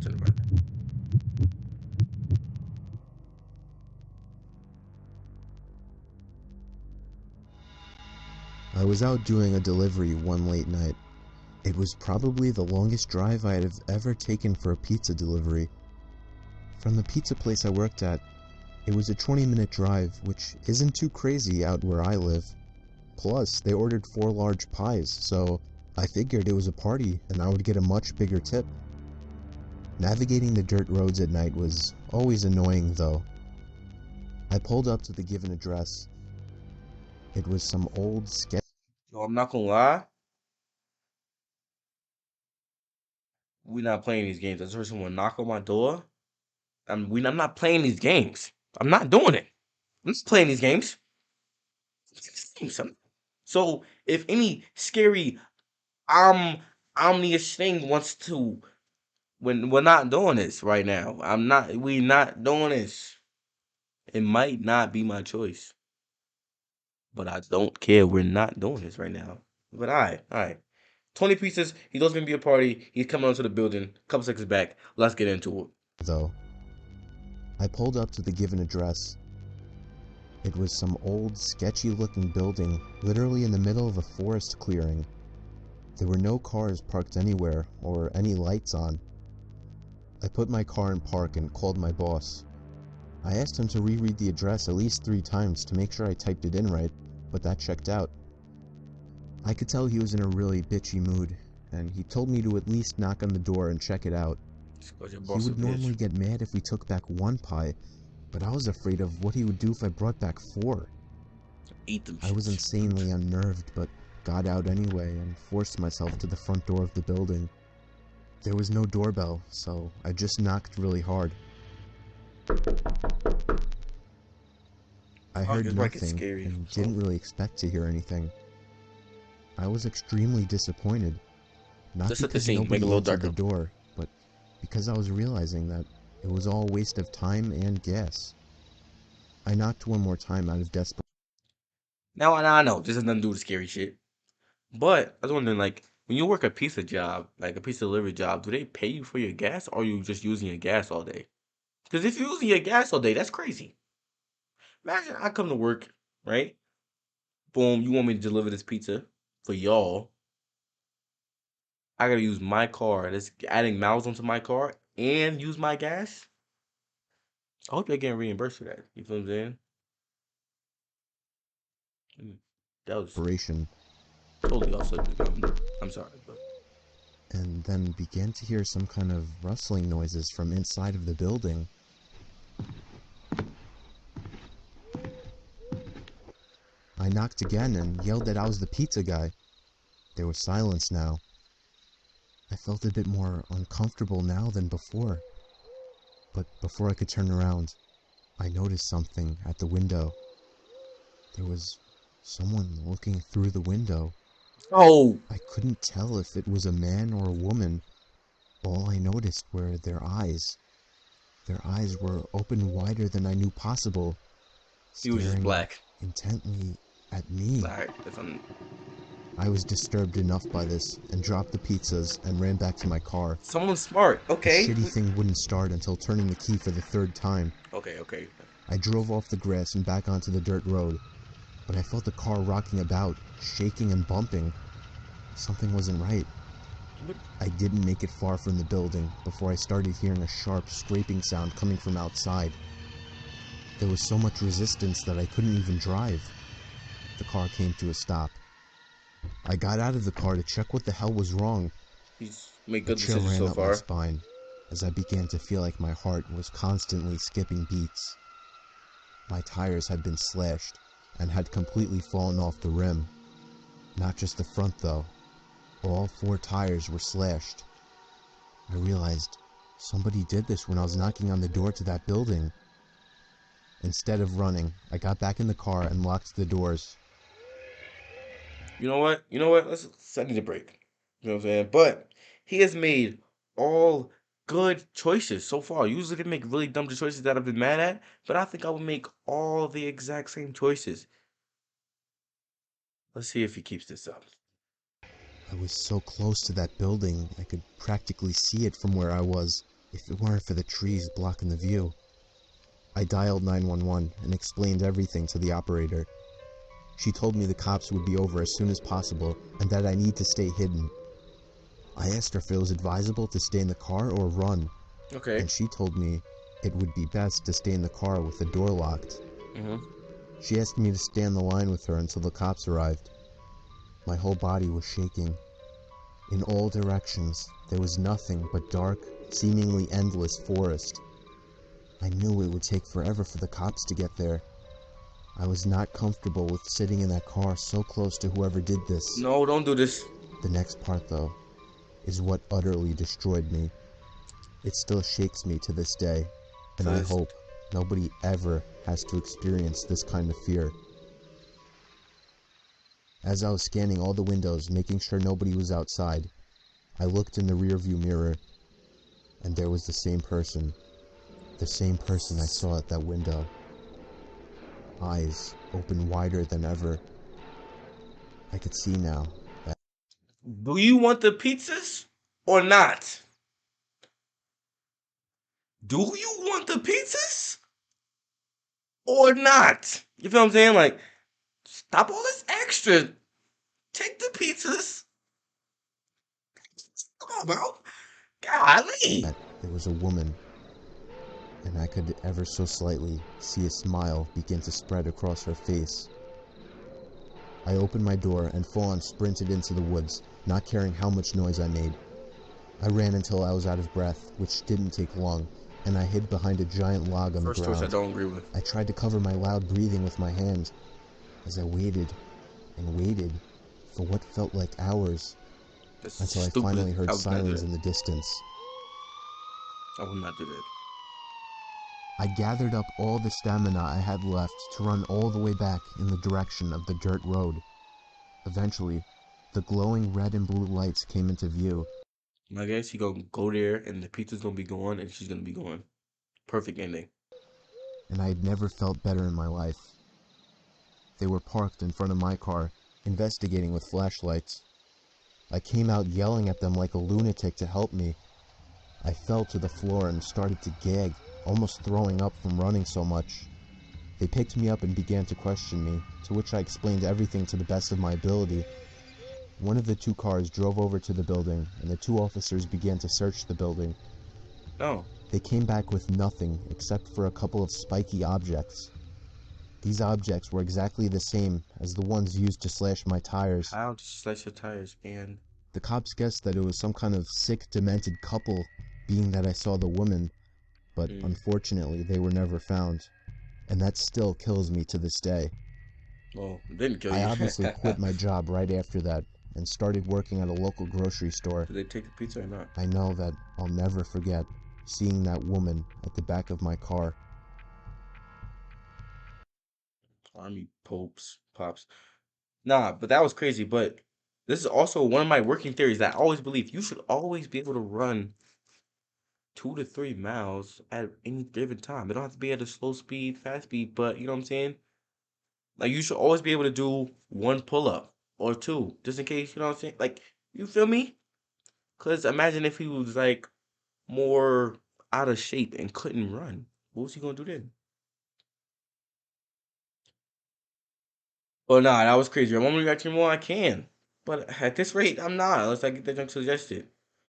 turn around. I was out doing a delivery one late night. It was probably the longest drive I had ever taken for a pizza delivery. From the pizza place I worked at, it was a 20-minute drive, which isn't too crazy out where I live. Plus, they ordered 4 large pies, so I figured it was a party and I would get a much bigger tip. Navigating the dirt roads at night was always annoying, though. I pulled up to the given address. It was some old sketch. Yo, I'm not gonna lie. We're not playing these games. I just heard someone knock on my door. I'm not playing these games. I'm not doing it. I'm just playing these games. So if any scary omnious thing wants to, when we're not doing this right now. We not doing this. It might not be my choice, but I don't care. We're not doing this right now. But all right. 20 pieces. He knows gonna be a party. He's coming onto the building. A couple seconds back. Let's get into it. Though. I pulled up to the given address. It was some old, sketchy-looking building, literally in the middle of a forest clearing. There were no cars parked anywhere, or any lights on. I put my car in park and called my boss. I asked him to reread the address at least 3 times to make sure I typed it in right, but that checked out. I could tell he was in a really bitchy mood, and he told me to at least knock on the door and check it out. He would normally get mad if we took back 1 pie, but I was afraid of what he would do if I brought back 4. Eat them. I was insanely unnerved, but got out anyway and forced myself to the front door of the building. There was no doorbell, so I just knocked really hard. I heard nothing and didn't really expect to hear anything. I was extremely disappointed, not because nobody answered the door, but because I was realizing that it was all a waste of time and gas. I knocked one more time out of desperation. Now I know this has nothing to do with scary shit, but I was wondering, like, when you work a pizza job, like a pizza delivery job, do they pay you for your gas, or are you just using your gas all day? Because if you're using your gas all day, that's crazy. Imagine I come to work, right? Boom, you want me to deliver this pizza for y'all. I gotta use my car. That's adding miles onto my car and use my gas. I hope they're getting reimbursed for that. You feel what I'm saying? That was totally off subject. I'm sorry, but and then began to hear some kind of rustling noises from inside of the building. I knocked again and yelled that I was the pizza guy. There was silence now. I felt a bit more uncomfortable now than before. But before I could turn around, I noticed something at the window. There was someone looking through the window. oh, I couldn't tell if it was a man or a woman. All I noticed were their eyes. Their eyes were open wider than I knew possible, he was just staring black. intently at me. Alright, if I'm I was disturbed enough by this and dropped the pizzas and ran back to my car. someone smart, okay. The shitty thing wouldn't start until turning the key for the 3rd time. Okay. I drove off the grass and back onto the dirt road, but I felt the car rocking about, shaking and bumping. Something wasn't right. I didn't make it far from the building before I started hearing a sharp scraping sound coming from outside. There was so much resistance that I couldn't even drive. The car came to a stop. I got out of the car to check what the hell was wrong. He's made A good chill decisions ran so up my far. spine as I began to feel like my heart was constantly skipping beats. My tires had been slashed and had completely fallen off the rim. Not just the front though. All 4 tires were slashed. I realized somebody did this when I was knocking on the door to that building. Instead of running, I got back in the car and locked the doors. You know what? Let's I need a break. You know what I'm saying? But he has made all good choices so far. Usually they make really dumb choices that I've been mad at, but I think I would make all the exact same choices. Let's see if he keeps this up. I was so close to that building, I could practically see it from where I was. if it weren't for the trees blocking the view. I dialed 911 and explained everything to the operator. She told me the cops would be over as soon as possible and that I need to stay hidden. I asked her if it was advisable to stay in the car or run, Okay. and she told me it would be best to stay in the car with the door locked. Mm-hmm. She asked me to stay on the line with her until the cops arrived. My whole body was shaking. In all directions, there was nothing but dark, seemingly endless forest. I knew it would take forever for the cops to get there. I was not comfortable with sitting in that car so close to whoever did this. No, don't do this. The next part, though, is what utterly destroyed me. It still shakes me to this day, and To I this. hope nobody ever has to experience this kind of fear. As I was scanning all the windows, making sure nobody was outside, I looked in the rearview mirror, and there was the same person. The same person I saw at that window. Eyes open wider than ever. I could see now that Do you want the pizzas or not? Do you want the pizzas or not? You feel what I'm saying? Like, stop all this extra. Take the pizzas. Come on, bro. Golly. there was a woman, and I could ever so slightly see a smile begin to spread across her face. I opened my door and full-on sprinted into the woods, not caring how much noise I made. I ran until I was out of breath, which didn't take long, and I hid behind a giant log on the First choice I ground. don't agree with. I tried to cover my loud breathing with my hand as I waited and waited for what felt like hours That's until I stupid. finally heard I would not do sirens that. in the distance. I would not do that. I gathered up all the stamina I had left to run all the way back in the direction of the dirt road. Eventually, the glowing red and blue lights came into view. I guess he gonna go there and the pizza's gonna be gone and she's gonna be gone. Perfect ending. And I had never felt better in my life. They were parked in front of my car, investigating with flashlights. I came out yelling at them like a lunatic to help me. I fell to the floor and started to gag, almost throwing up from running so much. They picked me up and began to question me, to which I explained everything to the best of my ability. One of the two cars drove over to the building, and the two officers began to search the building. No. They came back with nothing except for a couple of spiky objects. These objects were exactly the same as the ones used to slash my tires. How did you slice your tires, man? The cops guessed that it was some kind of sick, demented couple, being that I saw the woman, but Mm. unfortunately they were never found. And that still kills me to this day. Well, it didn't kill I you. obviously quit my job right after that and started working at a local grocery store. Did they take the pizza or not? I know that I'll never forget seeing that woman at the back of my car. Army popes, pops. Nah, but that was crazy. But this is also one of my working theories that I always believe you should always be able to run 2 to 3 miles at any given time. It don't have to be at a slow speed, fast speed, but you know what I'm saying? Like you should always be able to do one pull up or two, just in case, you know what I'm saying? Like, you feel me? Cause imagine if he was like more out of shape and couldn't run. What was he gonna do then? Well, nah, that was crazy. I want me to react more, I can. But at this rate, I'm not, unless I get that junk suggested.